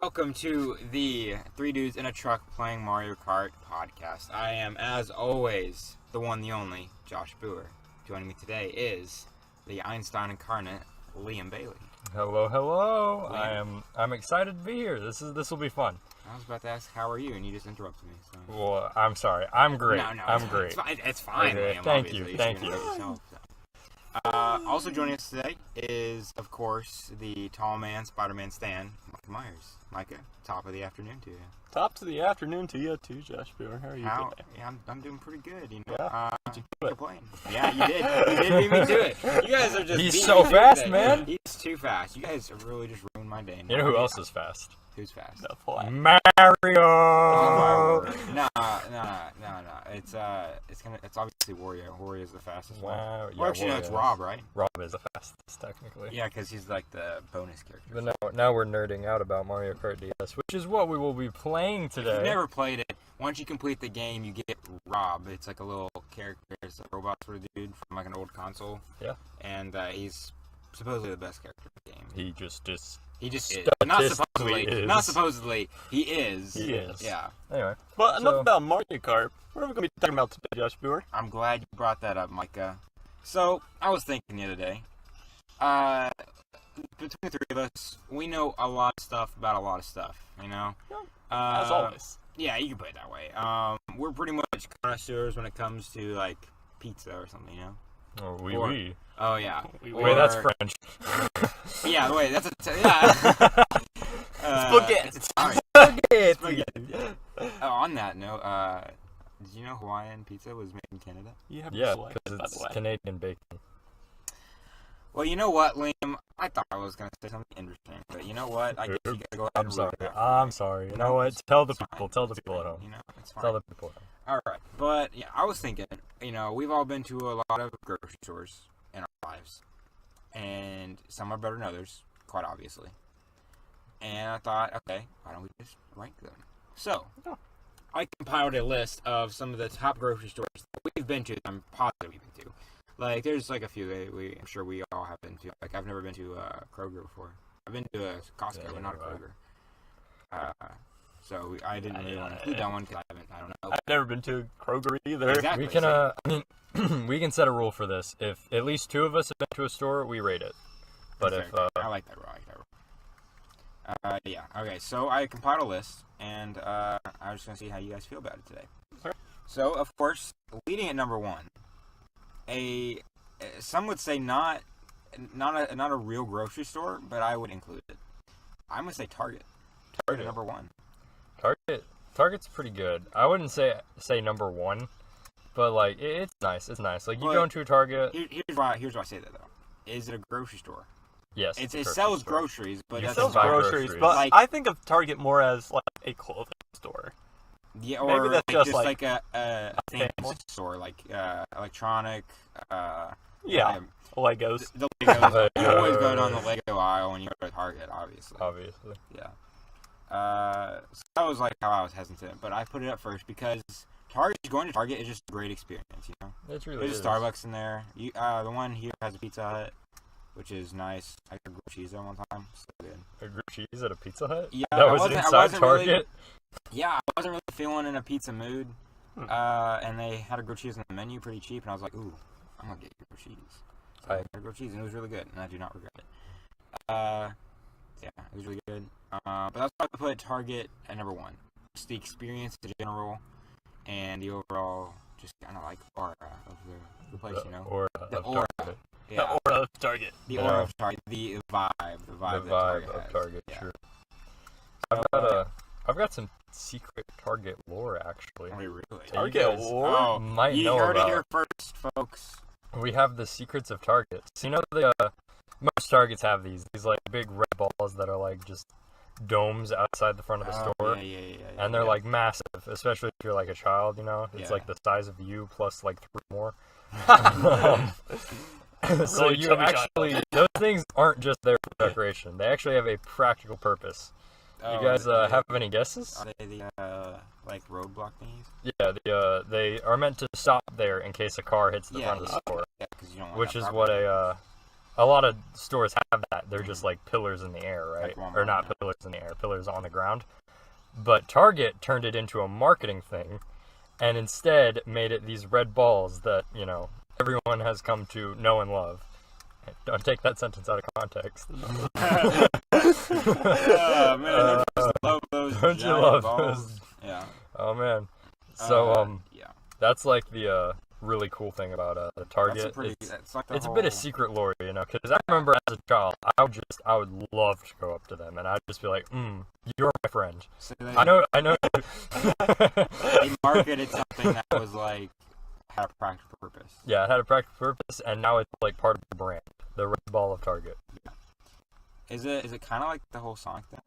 Welcome to the Three Dudes in a Truck Playing Mario Kart podcast. I am, as always, the one, the only, Josh Booher. Joining me today is the Einstein incarnate, Liam Bailey. Hello, hello. I'm excited to be here. This will be fun. I was about to ask, how are you, and you just interrupted me. So. Well, I'm sorry. I'm great. No, I'm great. It's fine, okay. Liam. Thank obviously. you. Thank you. Yourself, so. Also joining us today is, of course, the tall man, Spider-Man Stan, Micah Myers. Micah, top of the afternoon to you. Top to the afternoon to you too, Josh Booher. How are you today? Yeah, I'm doing pretty good, you know. Yeah, Yeah, you did. You did beat me to it. You guys are just He's so fast, today. man. He's too fast. You guys have really just ruined my day. You know who else is fast? Who's fast? The fly. Mario. Oh, no. It's obviously Wario. Wario's the fastest one. Wow. Or actually, no, it's Rob, right? Rob is the fastest, technically. Yeah, because he's like the bonus character. But now we're nerding out about Mario Kart DS, which is what we will be playing today. If you've never played it, once you complete the game, you get Rob. It's like a little character. It's a robot sort of dude from like an old console. Yeah. And he's supposedly the best character in the game. He just is. He just is. Not supposedly. is. Not supposedly. He is. He is. Yeah. Anyway. But enough about Mario Kart. What are we going to be talking about today, Josh Booher? I'm glad you brought that up, Micah. So, I was thinking the other day, between the three of us, we know a lot of stuff about a lot of stuff, you know? As always. Yeah, you can put it that way. We're pretty much connoisseurs when it comes to, like, pizza or something, you know? Oh, oui. Oh, yeah. Wait, that's French. Yeah, wait, that's yeah. Spaghetti. On that note, did you know Hawaiian pizza was made in Canada? Yeah, because it's Canadian bacon. Well, you know what, Liam? I thought I was going to say something interesting, but you know what? I guess you got to go ahead and ruin it. I'm sorry. You know what? Tell the people at home. You know, it's fine. Tell the people at home. Alright, but yeah, I was thinking, you know, we've all been to a lot of grocery stores in our lives, and some are better than others, quite obviously. And I thought, okay, why don't we just rank them? So, I compiled a list of some of the top grocery stores that we've been to, I'm positive we've been to. Like, there's like a few that I'm sure we all have been to. Like, I've never been to Kroger before. I've been to a Costco, but not a Kroger. So I didn't really want to include that one because I don't know. I've never been to Kroger either. Exactly. We can, we can set a rule for this. If at least two of us have been to a store, we rate it. But if I like that rule. Yeah. Okay. So I compiled a list, and I was just gonna see how you guys feel about it today. Okay. So of course, leading at number one, some would say not a real grocery store, but I would include it. I'm gonna say Target. Target number one. Target's pretty good. I wouldn't say number one, but like it's nice. It's nice. Like you go into a Target. Here's why I say that though. Is it a grocery store? Yes. It sells groceries, but it sells groceries. But like, I think of Target more as like a clothing store. Yeah, or maybe that's just like a thing store, like electronic. Legos. The Legos. You always go down the Lego aisle when you go to Target, obviously. Yeah. So that was like how I was hesitant, but I put it up first because going to Target is just a great experience, you know? It really is. There's a Starbucks in there. The one here has a Pizza Hut, which is nice. I got grilled cheese there one time. So good. A grilled cheese at a Pizza Hut? Yeah. That was inside Target? Really, yeah, I wasn't really feeling in a pizza mood. And they had a grilled cheese on the menu pretty cheap, and I was like, ooh, I'm going to get grilled cheese. So I got grilled cheese, and it was really good, and I do not regret it. Yeah, it was really good. But that's why I put Target at number one. Just the experience in general, and the overall, just kind of like aura of the place, you know? The aura. Yeah. The aura of Target. The aura of Target. The vibe. The vibe of Target, yeah. True. I've got some secret Target lore, actually. Oh, really? Target lore? Oh, might you know heard about. it here first, folks. We have the secrets of Target. So you know most Targets have these like big red balls that are like just domes outside the front of the store. Yeah. And they're like massive, especially if you're like a child, you know? It's Yeah. like the size of you plus like 3 more. So Really you actually, those things aren't just there for decoration. They actually have a practical purpose. You guys have any guesses? Are they the like roadblock thingies? Yeah, they are meant to stop there in case a car hits the front of the store. Yeah, because you don't want Which that is property. a lot of stores have that. They're just like pillars in the air, right? Like Walmart, Or not yeah. pillars in the air, pillars on the ground. But Target turned it into a marketing thing, and instead made it these red balls that, you know, everyone has come to know and love. Don't take that sentence out of context. Oh man, I just love those Don't you giant love balls. those? Yeah. Oh man. So yeah. that's like the really cool thing about Target. That's a pretty. It's like the It's whole, a bit of secret lore, you know, because I remember as a child, I would love to go up to them, and I'd just be like, you're my friend. So they, I know. They marketed something that was like had a practical purpose. Yeah, it had a practical purpose, and now it's like part of the brand, the red ball of Target. Is it kind of like the whole Sonic thing?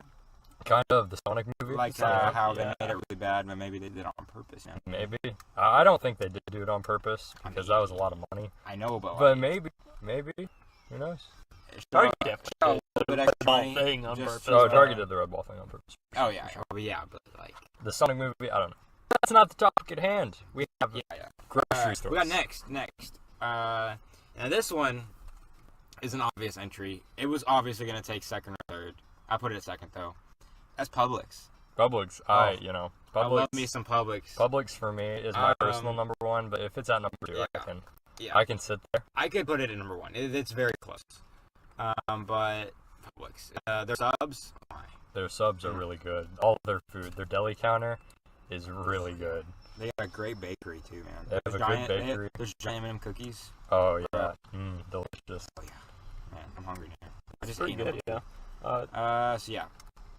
Kind of the Sonic movie. Like how they made it really bad, but maybe they did it on purpose. You know? Maybe. I don't think they did do it on purpose, because that was a lot of money. I know, but But maybe. Who knows? Target a definitely little bit extra ball money thing on just purpose. Oh, Target did the red ball thing on purpose. Oh yeah, but like The Sonic movie, I don't know. That's not the topic at hand. We have yeah. grocery stores. We got next. Now this one is an obvious entry. It was obviously gonna take second or third. I put it at second though. That's Publix. Publix. I love me Publix. some Publix. Publix for me is my personal number one, but if it's at number two, I can sit there. I could put it at number one. It's very close. But Publix. Their subs. Oh my. Their subs are really good. All their food, their deli counter is really good. They got a great bakery too, man. They have a good bakery. There's giant M&M cookies. Oh yeah, delicious. Oh yeah, man, I'm hungry now. I just Pretty ate good, them. yeah. So yeah,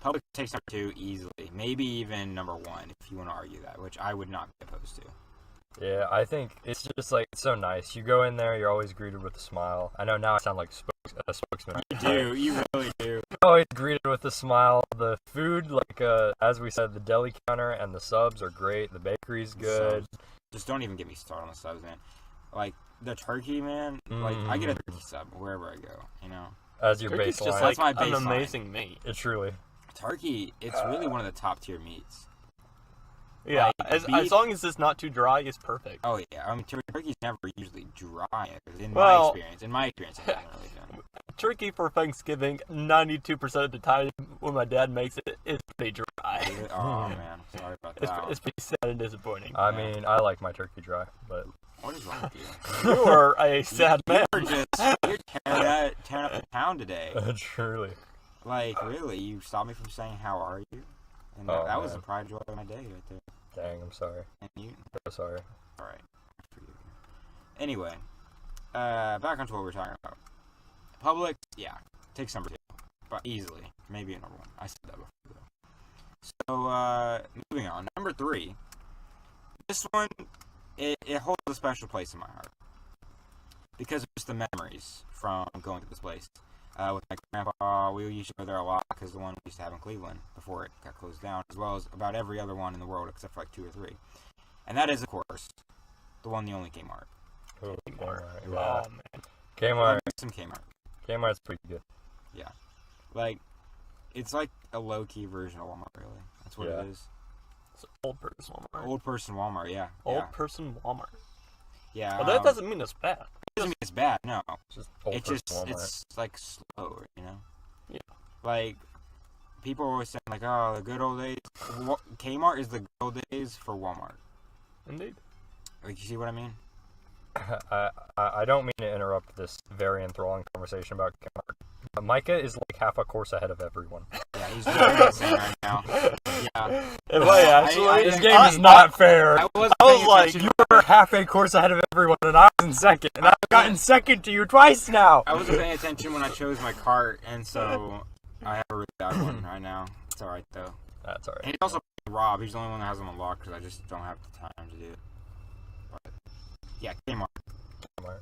Publix takes number two easily. Maybe even number one if you want to argue that, which I would not be opposed to. Yeah, I think it's just like it's so nice. You go in there, you're always greeted with a smile. I know now I sound like a spokesman. You really do. Always greeted with a smile. The food, like as we said, the deli counter and the subs are great. The bakery's good. Subs. Just don't even get me started on the subs, man. Like the turkey, man. Like I get a turkey sub wherever I go. You know. As your Turkey's baseline. just That's like my an baseline. amazing meat. It truly. Turkey, it's really one of the top tier meats. Yeah, Like, as beef- long as it's not too dry, it's perfect. Oh yeah, I mean turkey's never usually dry. In Well- my experience, it doesn't really do. Turkey for Thanksgiving, 92% of the time when my dad makes it, it's pretty dry. Oh man, sorry about that. It's pretty sad and disappointing. I mean, I like my turkey dry, but What is wrong with you? You are a sad man. You're tearing up the town today. truly. Like really, you stopped me from saying how are you, and Oh, that was man. the pride joy of my day right there. Dang, I'm sorry. And you, So sorry. all right, I forgive you. Anyway, back onto what we were talking about. Publix, yeah, takes number two, but easily, maybe a number one. I said that before though. So moving on, number three. This one, it holds a special place in my heart because of just the memories from going to this place. With my grandpa, we used to go there a lot because the one we used to have in Cleveland before it got closed down, as well as about every other one in the world except for like 2 or 3. And that is, of course, the one, the only Kmart. Oh, Kmart. Oh, Yeah. man. Kmart. Some Kmart. Kmart's pretty good. Like, it's like a low-key version of Walmart, really. That's what Yeah. it is. It's old person Walmart. Old person Walmart, yeah. Old person Walmart. Yeah. Well, that doesn't mean it's bad. doesn't mean it's bad, no. It's just old It's person just, Walmart. it's like slow, you know? Yeah. Like, people are always saying, like, oh, the good old days. Kmart is the good old days for Walmart. Indeed. Like, you see what I mean? I don't mean to interrupt this very enthralling conversation about Kmart, but Micah is like half a course ahead of everyone. Yeah, he's doing the same right now. Yeah. Wait, actually, This game is not fair. I was like, You were half a course ahead of everyone, and I was in second, and I've gotten second to you twice now. I wasn't paying attention when I chose my cart, and so I have a really bad one right now. It's alright, though. That's alright. And he's also Rob. He's the only one that has them unlocked because I just don't have the time to do it. But, yeah, Kmart. Walmart.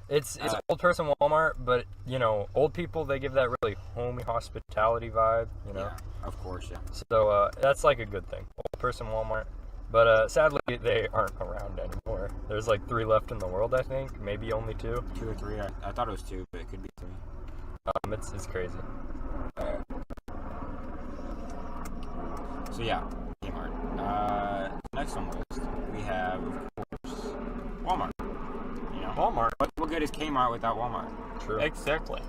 It's old person Walmart, but you know, old people, they give that really homey hospitality vibe, you know. Yeah, of course, yeah. So that's like a good thing. Old person Walmart, but sadly they aren't around anymore. There's like 3 left in the world, I think, maybe only 2. 2 or 3. I thought it was 2, but it could be 3. It's crazy. So yeah, Kmart. Next on the list we have, of course, Walmart. You know, Walmart. What good is Kmart without Walmart? True. Exactly.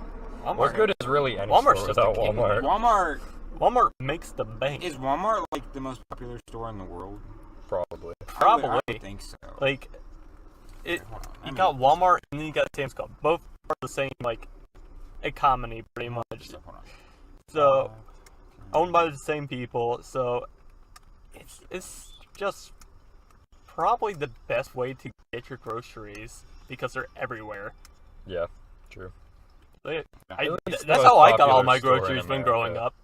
What good is really any Walmart's store just a without king. Walmart? Walmart makes the bank. Is Walmart like the most popular store in the world? Probably. Probably. I would think so. Like, Hold on. you got Walmart and then you got Sam's Club. Both are the same, like, economy, pretty much. Hold on. So, owned by the same people, so it's just probably the best way to get your groceries because they're everywhere. Yeah, true. That's how I got all my store in groceries when growing America. up.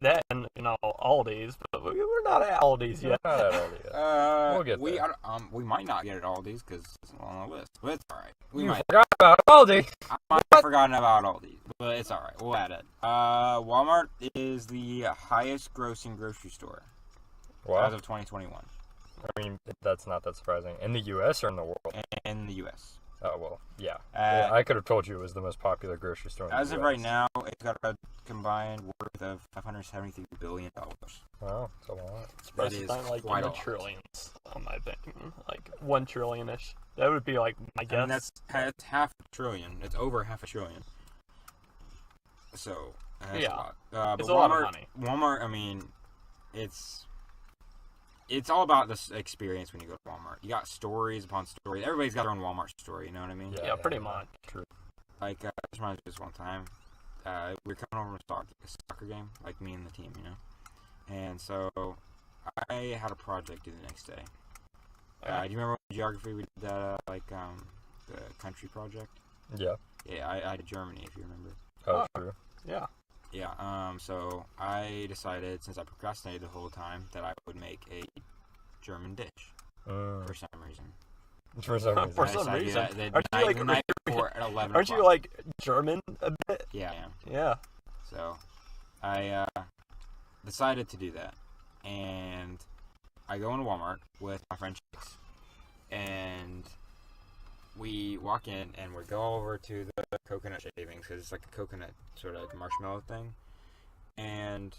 That and, Aldi's, but we're not at Aldi's yet. Not at Aldi yet. We'll get there. We might not get it Aldi's because it's on the list, but it's alright. We You might. forgot about Aldi. I might have forgotten about Aldi's, but it's alright. We'll add it. Walmart is the highest grossing grocery store as Wow. of 2021 I mean, that's not that surprising. In the U.S. or in the world? in the U.S. Oh, well, yeah. Uh, I could have told you it was the most popular grocery store in the As US. of right now, it's got a combined worth of $573 billion. Wow, it's a lot. Supposed to is sound like quite in a the lot. trillions, on my opinion. Like 1 trillion-ish. That would be like my guess. I mean, that's half a trillion. It's over half a trillion. So, that's Yeah. a lot. But It's a lot of money. Walmart, I mean, it's all about this experience when you go to Walmart. You got stories upon stories. Everybody's got their own Walmart story, you know what I mean? Yeah, pretty much. True. Like, this reminds me of this one time. We were coming over to a soccer game, like me and the team, you know? And so, I had a project due the next day. Do you remember geography we did that, the country project? Yeah. Yeah, I did Germany, if you remember. Oh, true. Yeah. Yeah, so I decided, since I procrastinated the whole time, that I would make a German dish for some reason. For some reason. For I some decided reason. the Aren't you, the night before at 11 Aren't you o'clock. like German a bit? Yeah, I am. Yeah. So, I decided to do that. And I go into Walmart with my friend Chase. And we walk in and we go over to the coconut shavings because it's like a coconut sort of like marshmallow thing. And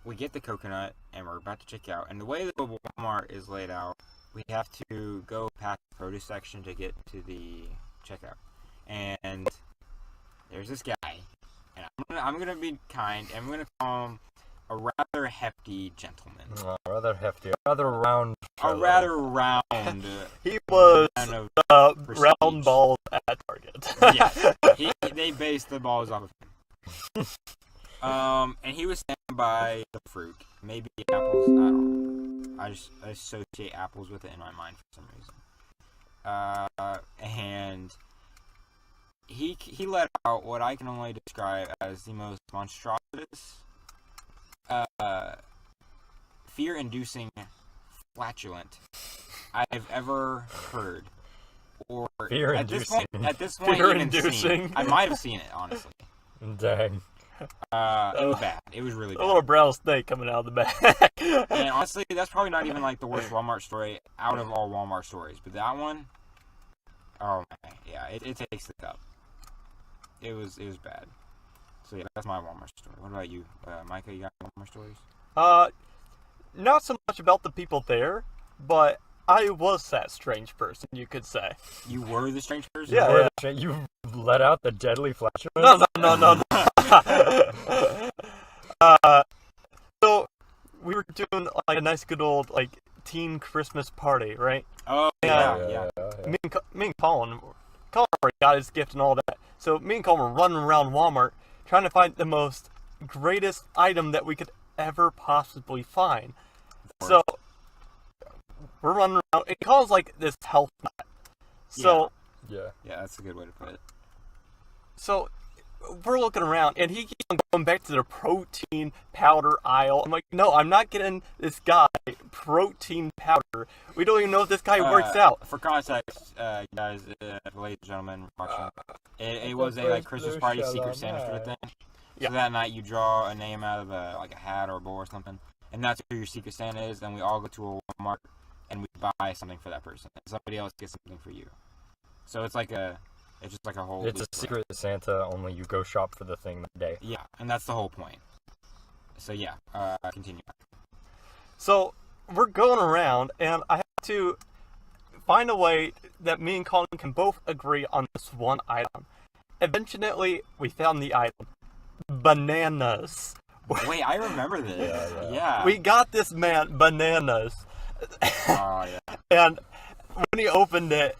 we get the coconut and we're about to check out. And the way that Walmart is laid out, we have to go past the produce section to get to the checkout. And there's this guy, and I'm gonna be kind. I'm gonna call him a rather hefty gentleman. Rather hefty. Rather round. A fellow. rather round. He was kind of prestige. round balls at Target. Yeah, they based the balls off of him. And he was standing by the fruit, maybe apples. I don't know. I just associate apples with it in my mind for some reason. And he let out what I can only describe as the most monstrous, fear-inducing flatulent I've ever heard. Or at this point, even seen. I might have seen it, honestly. Dang. It was bad. It was really A bad. little brown snake coming out of the bag. And honestly, that's probably not even like the worst Walmart story out of all Walmart stories. But that one, oh man, yeah, it takes the cup. It was bad. So yeah, that's my Walmart story. What about you, Micah? You got Walmart stories? Not so much about the people there, but I was that strange person, you could say. You were the strange person? Yeah. You let out the deadly flatulence? No. So we were doing like a nice good old like teen Christmas party, right? Oh yeah. Me and Colin already got his gift and all that. So me and Colin were running around Walmart trying to find the most greatest item that we could ever possibly find. So we're running around. It calls like this health nut. So Yeah. Yeah, that's a good way to put it. So we're looking around, and he keeps on going back to the protein powder aisle. I'm like, no, I'm not getting this guy protein powder. We don't even know if this guy works out. For context, guys, ladies and gentlemen watching, it was a like Christmas party secret Santa sort of thing. Yeah. So that night you draw a name out of a hat or a bowl or something, and that's who your secret Santa is. And we all go to a Walmart and we buy something for that person, and somebody else gets something for you. So it's just like a whole. It's a secret Santa, only you go shop for the thing that day. Yeah, and that's the whole point. So yeah, continue. So we're going around, and I have to find a way that me and Colin can both agree on this one item. Eventually, we found the item. Bananas. Wait, I remember this. Yeah. We got this man bananas. Oh, yeah. And when he opened it,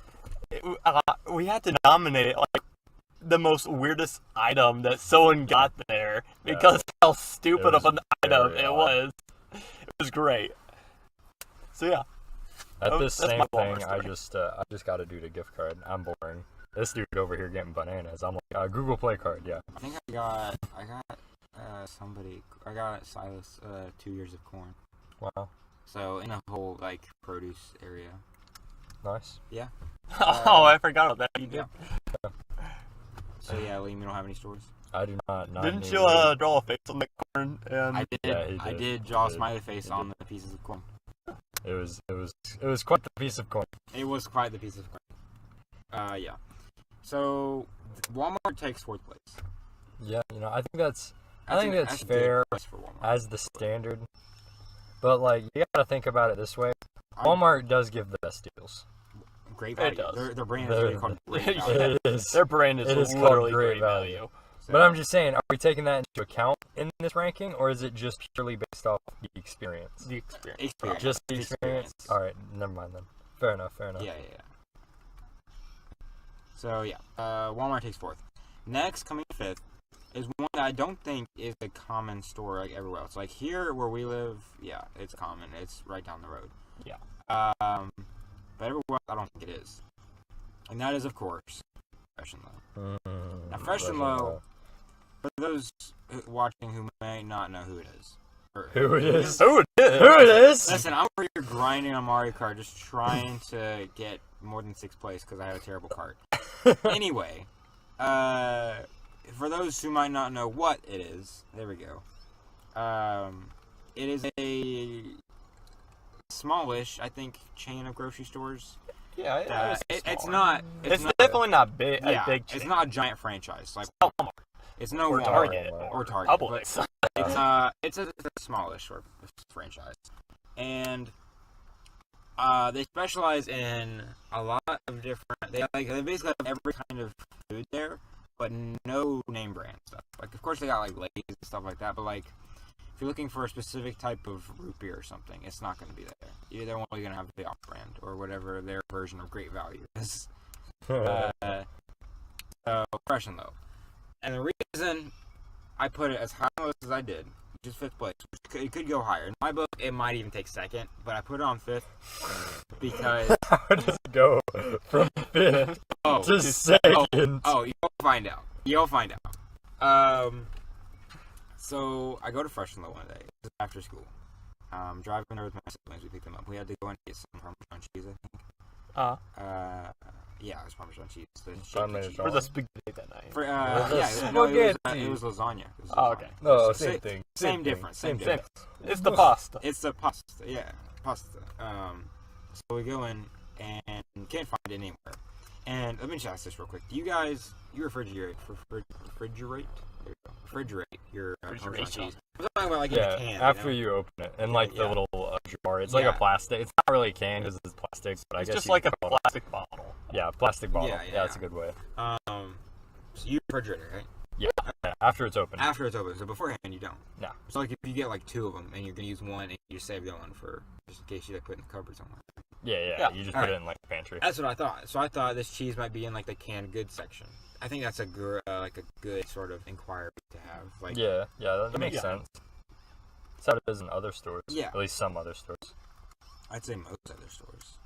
we had to nominate it like the most weirdest item that someone got there because how stupid of an item it was. It was great. So yeah. At this that's same my thing, Walmart I just got a dude a gift card. I'm boring. This dude over here getting bananas. I'm like, Google Play card, yeah. I think I got Silas 2 years of corn. Wow. So in a whole like produce area. Nice. Yeah. Oh, I forgot about that. You did. Yeah. So yeah, Liam, you don't have any stories? I do not. Didn't you draw a face on the corn? And I did. Yeah, he I did. did draw a He smiley did. face He on the pieces of corn. It was quite the piece of corn. It was quite the piece of corn. Yeah. So Walmart takes fourth place. Yeah, I think that's fair for Walmart. as the standard. But like, you gotta think about it this way. Walmart does give the best deals. Great It value. does. Their brand is really called Great Value. It is. their brand is It is called literally Great great Value. value. So, But I'm just saying, are we taking that into account in this ranking, or is it just purely based off the experience? The experience. experience. Just the experience? Alright, never mind then. Fair enough. Yeah. So yeah, Walmart takes fourth. Next, coming fifth, is one that I don't think is a common store like everywhere else. Like here where we live, yeah, it's common. It's right down the road. Yeah. But everywhere else, I don't think it is. And that is, of course, Fresh and Low. Now, Fresh and Low, for those watching who may not know who it is. Who it is? Who it is? Who it is? Listen, I'm over here grinding on Mario Kart, just trying to get more than 6th place because I have a terrible cart. Anyway, for those who might not know what it is, there we go. It is a smallish, I think, chain of grocery stores. Yeah, It's not. It's definitely not big. Yeah, A big chain. it's not a giant franchise. Like Walmart. it's no Or Walmart Target. or Target. Publix. It's a smallish sort of franchise, and they specialize in a lot of different. They basically have every kind of food there, but no name brand stuff. Like, of course, they got like Lay's and stuff like that, but like if you're looking for a specific type of root beer or something, it's not going to be there. Either they're only going to have the off-brand or whatever their version of Great Value is. So Fresh and Low, and the reason I put it as high on the list as I did, which is 5th place. It could go higher. In my book, it might even take 2nd, but I put it on 5th because... How does it go from 5th to 2nd? Oh, you'll find out. You'll find out. So, I go to Fresh and Low one day, after school. Driving there with my siblings, we picked them up. We had to go and get some Parmesan cheese, I think. Yeah, it was Parmesan cheese. The shaky cheese. For the spaghetti that night. It was lasagna. It was Oh, lasagna. okay. No, same thing. Same difference. Same difference. It's the pasta. It's the pasta. Yeah, pasta. So we go in and can't find it anywhere. And let me just ask this real quick. Do you guys refrigerate your Parmesan cheese? I'm talking about like in a can. After you open it, and like the little jar, it's like a plastic. It's not really a can because it's plastic, but I guess It's just like a plastic bottle. Yeah, plastic bottle. Yeah, That's a good way. So you refrigerate it, right? Yeah, after it's open. After it's open. So beforehand, you don't. No. So like if you get like 2 of them and you're gonna use one, and you save the other one for just in case you like put it in the cupboard somewhere. Yeah. You just put it in like the pantry. That's what I thought. So I thought this cheese might be in like the canned goods section. I think that's a good sort of inquiry to have. Like Yeah, that makes sense. That's how it is in other stores. Yeah. At least some other stores. I'd say most other stores.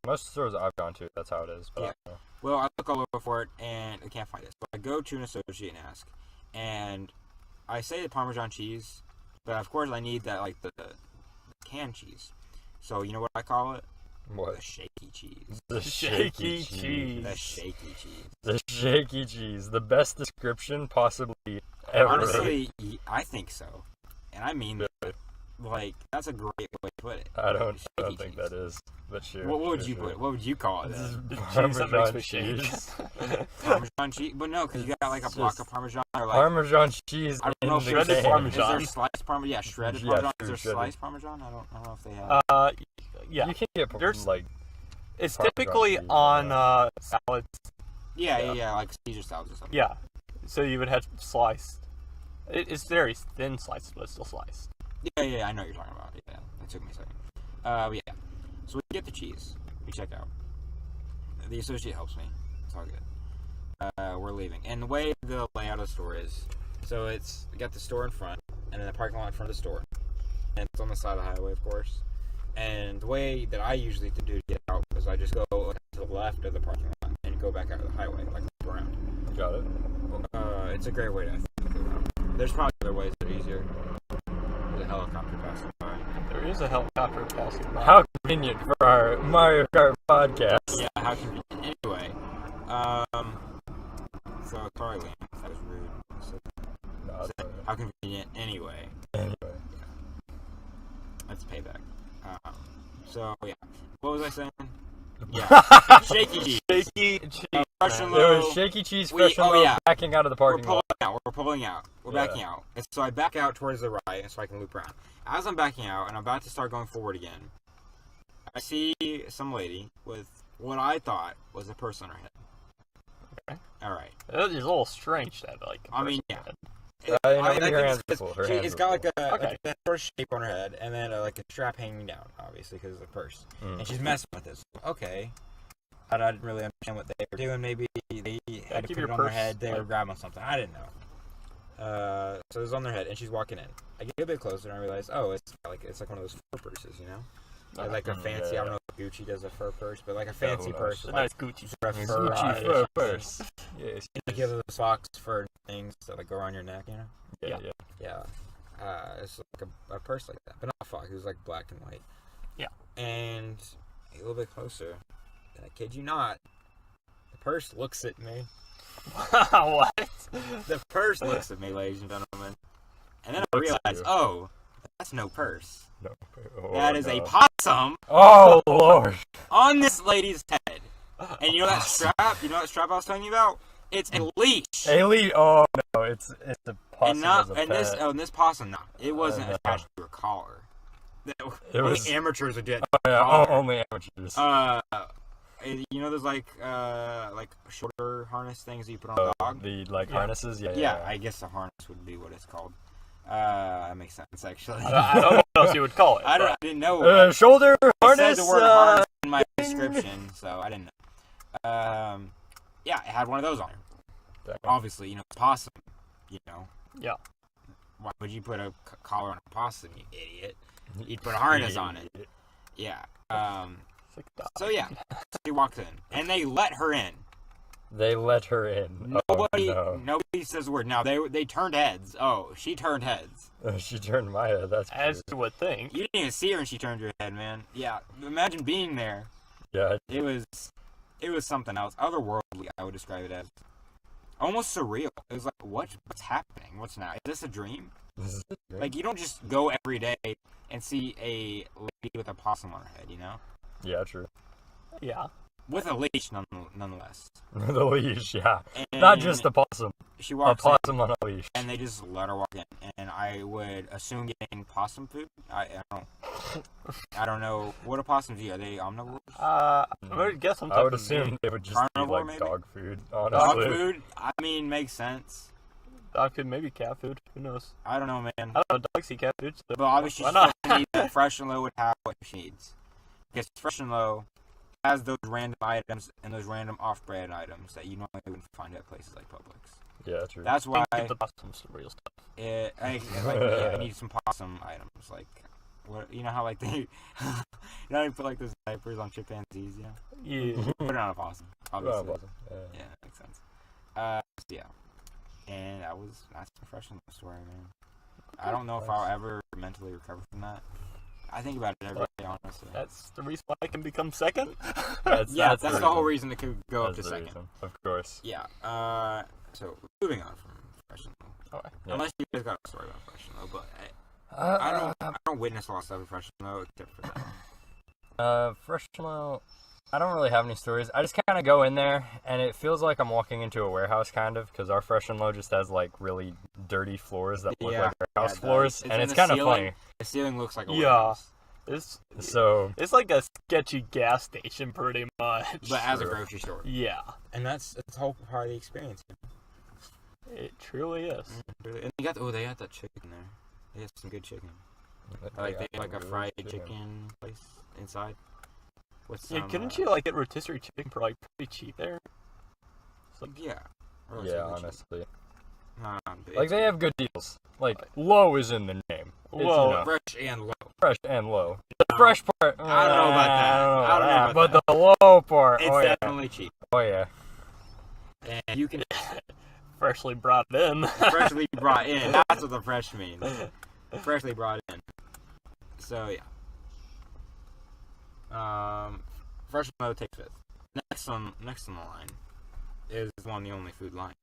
Most stores I've gone to, that's how it is. But I don't know. Well, I look all over for it and I can't find it. So I go to an associate and ask, and I say the Parmesan cheese, but of course I need that like the canned cheese. So you know what I call it? What? The shaky cheese. The shaky cheese. The shaky cheese. The shaky cheese. The best description possibly ever. Honestly, I think so. And I mean that. Like, that's a great way to put it. I don't Shaky think cheese. that is. But sure. What would you put it? What would you call it? This is then? the cheese that makes Parmesan me shake. cheese. Parmesan cheese? But no, because you got like a It's block just of Parmesan or like... Parmesan cheese I in don't know, the shredded can. Parmesan. Is there sliced Parmesan? Yeah, shredded Yeah, Parmesan. true, Is there shredded. sliced Parmesan? I don't know if they have. Yeah. You can get There's- like It's Parmesan typically cheese, on salads. Yeah, like Caesar salads or something. Yeah. So you would have sliced. It's very thin sliced, but it's still sliced. Yeah, I know what you're talking about. Yeah, that took me a second. But yeah. So we get the cheese. We check out. The associate helps me. It's all good. We're leaving. And the way the layout of the store is, so we got the store in front, and then the parking lot in front of the store. And it's on the side of the highway, of course. And the way that I usually do to get out is I just go to the left of the parking lot and go back out of the highway, like loop around. Got it. It's a great way to go around. There's probably other ways that are easier. There's a helicopter passing by. There is a helicopter passing by. How convenient for our Mario Kart podcast. Yeah, how convenient. Anyway, so sorry, Liam, that was rude. So, No, how convenient. Anyway, anyway. that's payback. So yeah, what was I saying? Yeah, shaky cheese. Shaky cheese. Fresh and There low. was shaky cheese, fresh and oh, low, yeah. backing out of the parking lot. We're pulling out. We're Yeah. backing out. And so I back out towards the right so I can loop around. As I'm backing out and I'm about to start going forward again, I see some lady with what I thought was a purse on her head. Okay. Alright. That is a little strange that, like. I mean, yeah. Her hands are full. Her hands It's are got full. like a purse shape on her head and then like a strap hanging down, obviously, because of the purse. And she's messing with this. Okay. I didn't really understand what they were doing. Maybe they had to put it on their head. They were grabbing something. I didn't know. So it was on their head, and she's walking in. I get a bit closer, and I realize, oh, it's like one of those fur purses, you know? Like a fancy. Yeah. I don't know if Gucci does a fur purse, but like a fancy purse. With, Nice like, Gucci. for a fur Gucci or fur something. purse. Yes. Like you have those socks for things that like go around your neck, you know? Yeah. Yeah. It's like a purse like that, but not a fox. It was like black and white. Yeah. And a little bit closer, and I kid you not, the purse looks at me. What? The purse looks at me, ladies and gentlemen. And then I Looks at realize, you. oh, that's no purse. No. Oh, That is no. a possum Oh, Lord. on this lady's head. And you know that strap? You know that strap I was telling you about? It's a leash. Alien. Oh, no. It's a possum as a pet. This possum, no, it wasn't no. attached to her collar. It Only was- amateurs would get. Oh, yeah. collar. Only amateurs. You know those like shoulder harness things that you put on a dog? The harnesses. Yeah, I guess the harness would be what it's called. That makes sense actually. I don't know what else you would call it. I didn't know. Shoulder It harness. said the word harness in my description, so I didn't know. Yeah, it had one of those on her. Obviously, you know, possum. You know. Yeah. Why would you put a collar on a possum, you idiot? You'd put a harness on it. Yeah. It's like a dog. So yeah, she walked in, and they let her in. They let her in. Nobody says a word. Now they turned heads. Oh, she turned heads. She turned my head. That's As true. you would think. You didn't even see her, and she turned your head, man. Yeah, imagine being there. Yeah. It was something else, otherworldly. I would describe it as almost surreal. It was like, what's happening? What's now? Is this a dream? This is great. Like you don't just go every day and see a lady with a possum on her head, you know, Yeah, true. Yeah. with a leash, nonetheless. The leash, yeah. And Not just a possum. she A walks in, possum on a leash. and they just let her walk in, and I would assume getting possum food. I don't know what do possums eat. Are they omnivores? I would guess some type I would of assume meat. they would just Carnivore, eat like maybe? dog food, Dog honestly. food? I mean, makes sense. Dog food, maybe cat food. Who knows? I don't know, man. I don't know. Dogs eat cat food. So But obviously, why she not? doesn't need that Fresh and Low would have what she needs. Because Fresh and Low has those random items and those random off-brand items that you normally wouldn't find at places like Publix. Yeah, true. That's why Give the possums the real stuff. I need some possum items. Like, what, you know how like they, you know how you put like those diapers on chimpanzees, yeah? Yeah. Put it on a possum, Oh, obviously. possum. Yeah. Yeah, that makes sense. Yeah. And that's my Fresh and Low story, man. I don't know if I'll ever mentally recover from that. I think about it every day, honestly. That's the reason why I can become second. That's the whole reason it could go up That's to the second. reason, of course. Yeah. So moving on from Fresh and Low. Okay. Yeah. Unless you guys got a story about Fresh and Low, but I don't witness a lot of stuff with Fresh and Low except for that. Fresh and Low, I don't really have any stories. I just kind of go in there, and it feels like I'm walking into a warehouse, kind of, because our Fresh and Low just has, like, really dirty floors that look Yeah, like warehouse it floors, does. and in it's the kind of ceiling. funny. The ceiling looks like a Yeah. warehouse. It's like a sketchy gas station, pretty much. But as a grocery store. Yeah. And that's the whole part of the experience. It truly is. And they got that chicken there. They have some good chicken. Like they have like a fried chicken place inside. With some, couldn't you like get rotisserie chicken for like pretty cheap there? Yeah. Honestly. Like they have good deals. Like low is in the name. Whoa. Fresh and low. Fresh and low. The fresh part. I don't know about that. I don't know about but that. the low part. It's definitely cheap. Oh yeah. And you can freshly brought in. Freshly brought in. That's what the fresh means. Freshly brought in. So yeah. Fresh and low takes fifth. Next on the line is the only Food Lion.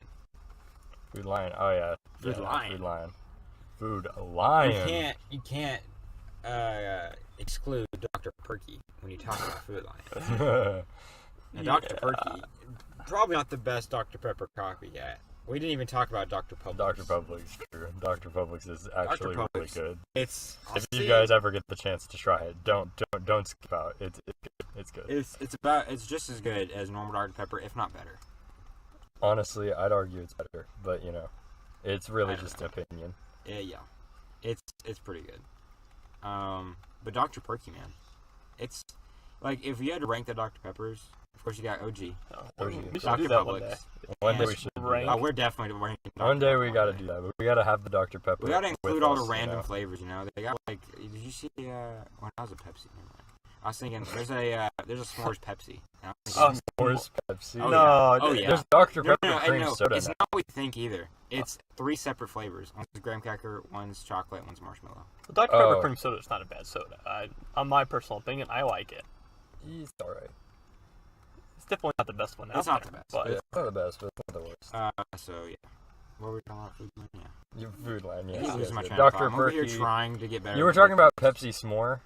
Food Lion. Oh yeah. Food Lion. Food Lion. Food Lion. You can't exclude Dr. Perky when you talk about Food Lion. Now, Dr. Perky, probably not the best Dr. Pepper coffee yet. We didn't even talk about Dr. Publix. Dr. Publix, true. Dr. Publix is actually really good. If you guys ever get the chance to try it, don't skip out. It's good. It's just as good as normal Dr. Pepper, if not better. Honestly, I'd argue it's better, but it's really just an opinion. Yeah. It's pretty good. But Dr. Perky, man, it's like if you had to rank the Dr. Peppers, of course you got OG. We should Dr. do that Publix. One day we should rank. We're definitely ranking. One day we gotta do that. But we gotta have the Dr. Pepper. We gotta include all the random flavors. They got like. Did you see? When I was a Pepsi. Never mind. I was thinking there's a s'mores Pepsi. S'mores Pepsi. No. Yeah. There's Dr. Pepper cream no, soda. It's not what you think either. It's 3 separate flavors. One's graham cracker, one's chocolate, one's marshmallow. Dr. Pepper cream soda is not a bad soda. On my personal opinion, I like it. It's alright. It's definitely not the best one. It's not the best. But it's not the best, but it's not the worst. So yeah. What were we talking about? Food Line? Yeah. Food Line, yes. He's losing my train Dr. of thought. I'm over here Perky. trying to get better. You were talking about Pepsi S'more.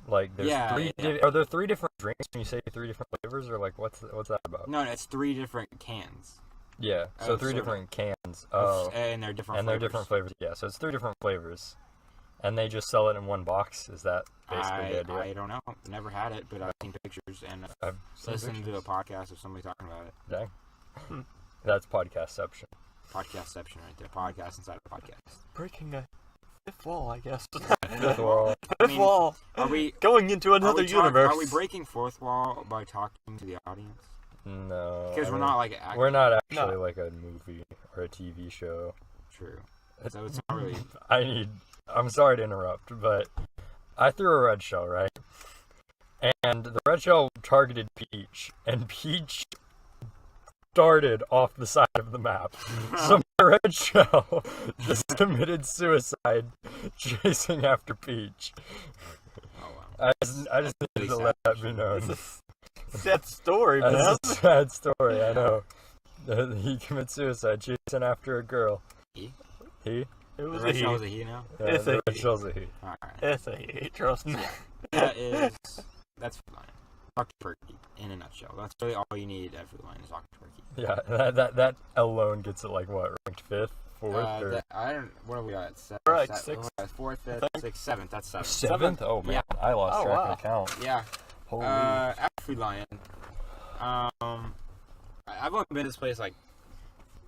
Like, there's Yeah. Are there 3 different drinks when you say 3 different flavors, or like what's that about? No, it's 3 different cans. Yeah, so 3 different cans. And they're different. They're different flavors. Yeah, so it's 3 different flavors, and they just sell it in one box. Is that basically the idea? I don't know. Never had it, but I've seen pictures and I've listened to a podcast of somebody talking about it. Dang, that's podcastception. Podcastception right there. Podcast inside a podcast. Breaking a fifth wall, I guess. Fifth wall. Fifth wall. Are we going into another universe? Are we breaking fourth wall by talking to the audience? No. Because we're not like we're not actually like a movie or a TV show. True. So it's not really. I'm sorry to interrupt, but I threw a red shell, right? And the red shell targeted Peach, and Peach darted off the side of the map. So my red shell just committed suicide chasing after Peach. Oh wow. I just needed to let that be known. Sad story, man. That's a sad story, I know. He commits suicide chasing after a girl. He? He? It was The a red shell he. was a he now? Yeah, It's the a red he. shell's a he. Alright. It's a he, trust me. That's Food Line. Dr. Perky, in a nutshell. That's really all you need at Food Line is Dr. Perky. Yeah, that alone gets it like what, ranked 5th, 4th, or I don't. What have we got? We're at 6th. 4th, 5th, 6th, 7th. That's 7th. 7th? Oh man, Yeah. I lost Oh, track wow. of count. Yeah. Holy. At Food Lion. I've only been to this place like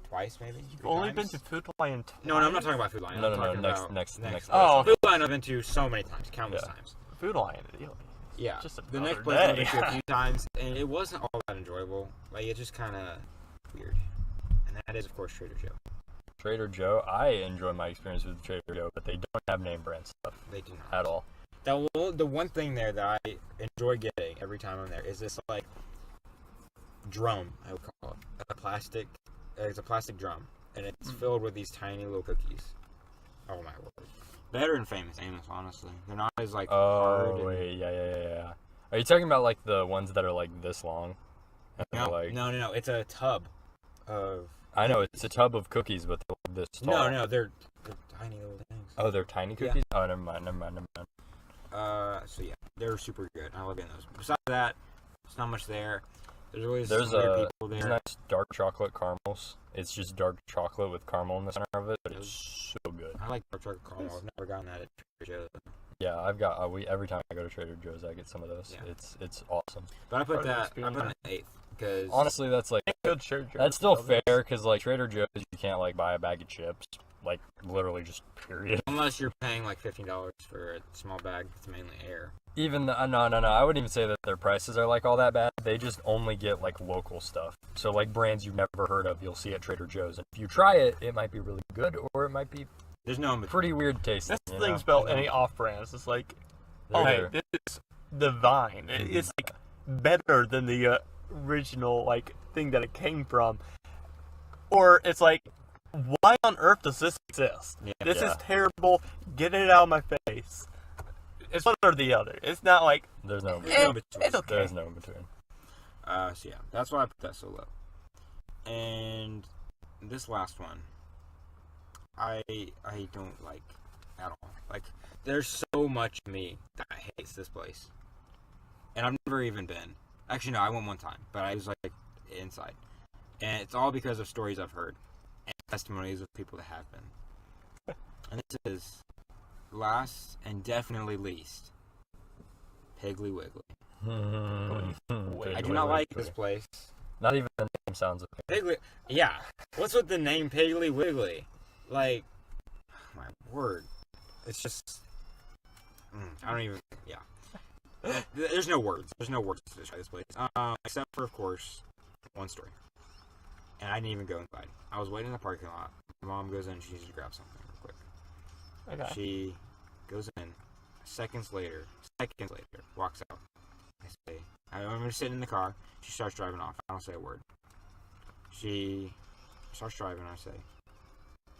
twice, maybe. You've only been to Food Lion twice? No, I'm not talking about Food Lion. I'm No, talking about next. Oh. Food Lion I've been to so many times, countless times. Food Lion, really. Yeah. Just the another next place I've been day. to a few times, and it wasn't all that enjoyable. Like, it's just kind of weird. And that is, of course, Trader Joe. Trader Joe, I enjoy my experience with Trader Joe, but they don't have name brand stuff They do not. at all. The one thing there that I enjoy getting every time I'm there is this, like, drum, I would call it. It's a plastic drum, and it's filled with these tiny little cookies. Oh, my word. Better than Famous Amos, honestly. They're not as, like, hard. Oh, wait, yeah. Are you talking about, like, the ones that are, like, this long? And No, like... no. It's a tub of... I know, it's a tub of cookies, but they're like this tall. No, they're tiny little things. Oh, they're tiny Yeah. cookies? Oh, never mind. So yeah, they're super good. I love getting those. Besides that, there's not much there. There's always There's weird people there's there. nice dark chocolate caramels. It's just dark chocolate with caramel in the center of it, but it's so good. I like dark chocolate caramel. I've never gotten that at Trader Joe's. Yeah, I've got every time I go to Trader Joe's, I get some of those. Yeah. It's awesome. But I put Part of the on experience. the 8th because Honestly, that's like Good Trader Joe's. that's still Love it. fair because like Trader Joe's, you can't like buy a bag of chips, like literally just period. unless you're paying like $15 for a small bag that's mainly air. Even no, I wouldn't even say that their prices are like all that bad. They just only get like local stuff. So like brands you've never heard of, you'll see at Trader Joe's. And if you try it, it might be really good or it might be There's no in between. pretty weird tasting. That's the thing about any off-brands. It's like, They're oh, hey, there. this is divine. It's like better than the original like thing that it came from. Or it's like, why on earth does this exist? Yeah. This is Yeah. terrible. Get it out of my face. It's one or the other. It's not like There's no There's no in between. it's okay. there's no in between. So yeah, that's why I put that so low. And this last one, I don't like at all. Like, there's so much of me that hates this place, and I've never even been. Actually, no, I went one time, but I was like inside, and it's all because of stories I've heard and testimonies of people that have been. And this is last and definitely least, Piggly Wiggly. I do not like this place. Not even the name sounds okay. Piggly, yeah. What's with the name Piggly Wiggly? Like, my word, it's just. I don't even. Yeah. There's no words. There's no words to describe this place. Except for, of course, one story. And I didn't even go inside. I was waiting in the parking lot. My mom goes in. She needs to grab something real quick. Okay. She goes in. Seconds later, walks out. I say, I'm just sitting in the car. She starts driving off. I don't say a word. She starts driving. I say,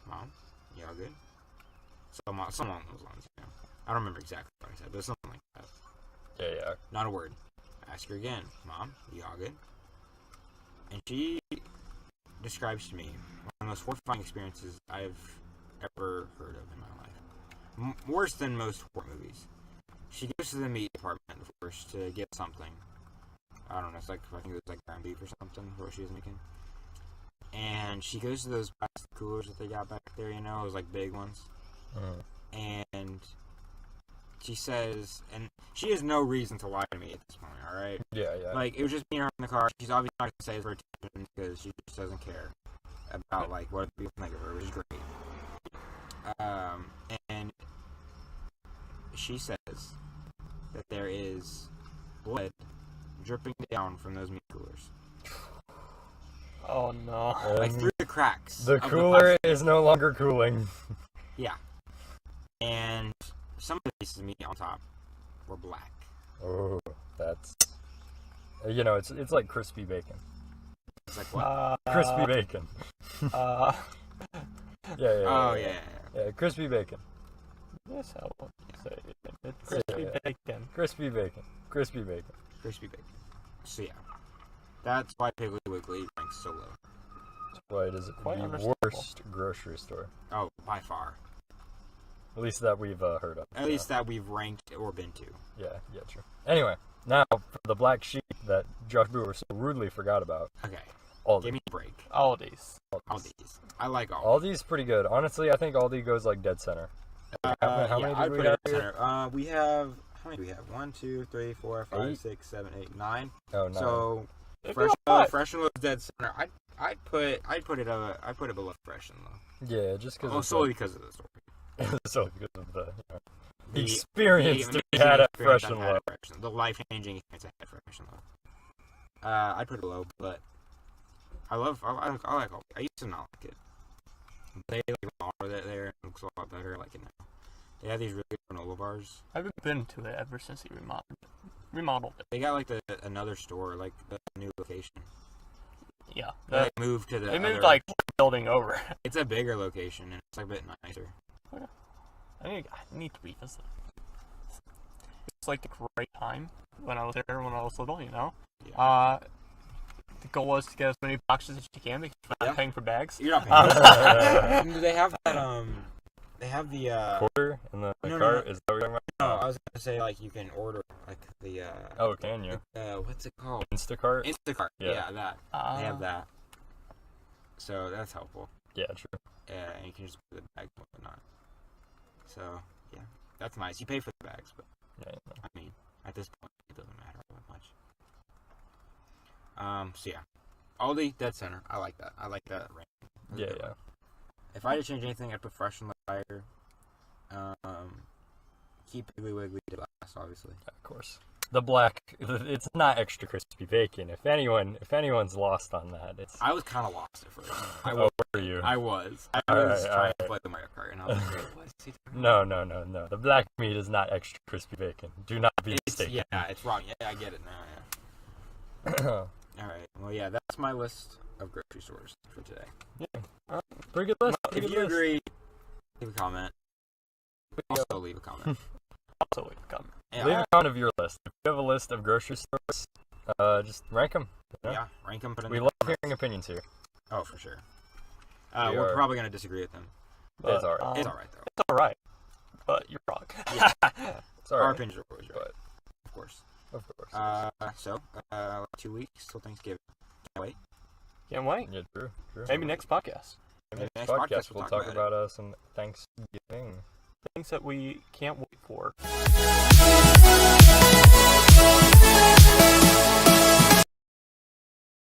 Mom, you all good? Something along those lines, you know. I don't remember exactly what I said, but something like that. Yeah. Not a word. I ask her again, Mom, you all good? And she describes to me one of the most horrifying experiences I've ever heard of in my life. Worse than most horror movies. She goes to the meat department, of course, to get something. I don't know, I think it was like ground beef or something, what she was making. And she goes to those plastic coolers that they got back there, you know, those like big ones. And she says, and she has no reason to lie to me at this point, alright? Yeah. Like, it was just me and her in the car. She's obviously not going to say it for attention because she just doesn't care about, like, what people think of her, which is great. And she says that there is blood dripping down from those meat coolers. Oh no. Like, through the cracks. The of cooler plastic. is no longer cooling. Yeah. And some of the pieces of meat on top were black. Oh, that's it's like crispy bacon. It's like, what? Crispy bacon. Yeah. Oh, yeah. Yeah, crispy bacon. Yes, I would say it's crispy bacon. Crispy bacon. Crispy bacon. Crispy bacon. So, yeah. That's why Piggly Wiggly ranks so low. That's why it is Quite the understandable. worst grocery store. Oh, by far. At least that we've heard of. At least that we've ranked or been to. Yeah, true. Anyway, now for the black sheep that Josh Booher so rudely forgot about. Okay. Aldi. Give me a break. Aldi's. Aldi's. I like Aldi. Aldi's pretty good. Honestly, I think Aldi goes like dead center. How many I'd do we put have it here? center. We have, how many do we have? 1, 2, 3, 4, 5, 8? 6, 7, 8, 9. Oh no. So, It'd be Fresh a lot. Fresh and Low's dead center. I'd put it below Fresh and Low. Yeah, just because. Oh, solely because of the story. solely because of the The experience the to be amazing had at experience Fresh and I've had Low. at Fresh and- The life-changing experience I had at Fresh and Low. I'd put it below, but I like Aldi. I used to not like it. They remodeled it there. It looks a lot better. I like it now. They have these really good granola bars. I haven't been to it ever since he remodeled it. They got like another store, like the new location. Yeah. They moved to the. They moved other- like one building over. It's a bigger location and it's like a bit nicer. I need to revisit. It's like a great time when I was there when I was little, you know. Yeah. The goal was to get as many boxes as you can because you're not paying for bags. You're not paying. Do they have that? They have the. Quarter in the No, cart. no. Is that what you're talking No, about? I was gonna say like you can order like the. Oh, can you? What's it called? Instacart. Instacart. Yeah. Yeah, that. They have that. So that's helpful. Yeah, true. Yeah, and you can just put the bag and whatnot. So yeah, That's nice. You pay for the bags, but Yeah. I mean, at this point, it doesn't matter that much. So yeah, Aldi Dead Center. I like that. I like that range. That's a Yeah, good yeah. one. If I had to change anything, I'd put Fresh in the fire. Keep Piggly Wiggly to last, obviously. Yeah, of course. The black, it's not extra crispy bacon. If anyone's lost on that, it's. I was kind of lost at first. Oh, were you? I was trying Alright. to play the Mario Kart, and I was like, what is he talking No. The black meat is not extra crispy bacon. Do not be mistaken. Yeah, it's wrong. Yeah, I get it now. Yeah. All right. Well, yeah, that's my list of grocery stores for today. Yeah. Pretty good list. If you agree, leave a comment. Also, leave a comment. Also, leave a comment. Yeah, Leave a comment of your list. If you have a list of grocery stores, just rank them. yeah, rank them. Put in We the love comments. hearing opinions here. Oh, for sure. We We're are- probably gonna disagree with them. But, It's alright. It's all right though. It's all right. But you're wrong. It's Our alright. opinions are always right, But, of course. of course. So 2 weeks till Thanksgiving. Can't wait. Can't wait. Yeah, true. Maybe next podcast. Maybe Next next podcast, we'll talk it. about some Thanksgiving. Things that we can't wait for.